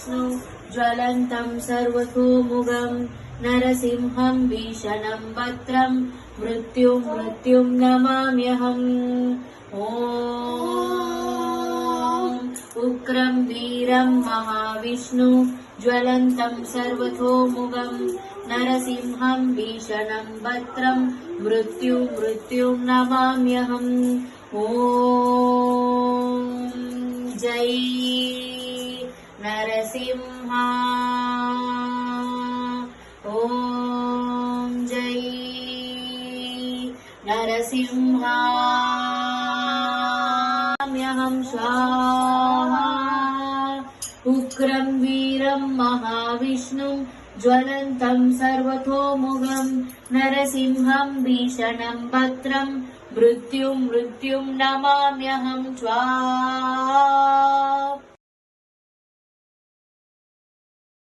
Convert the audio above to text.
महाविष्णु ज्वलन्तं सर्वतोमुखं नरसिंहं भीषणं भद्रं मृत्युं नमाम्यहम्। ॐ उग्रं वीरं महाविष्णु ज्वलन्तं सर्वतोमुखं नरसिंहं भीषणं भद्रं मृत्युं नमाम्यहम्। ॐ जय नरसिंहा। ॐ जय नरसिंहा। नमाम्यहं स्वाहा। उग्रं वीरं महाविष्णुं ज्वलन्तं सर्वतोमुखं नरसिंहं भीषणं भद्रं मृत्युं नमाम्यहं स्वाहा।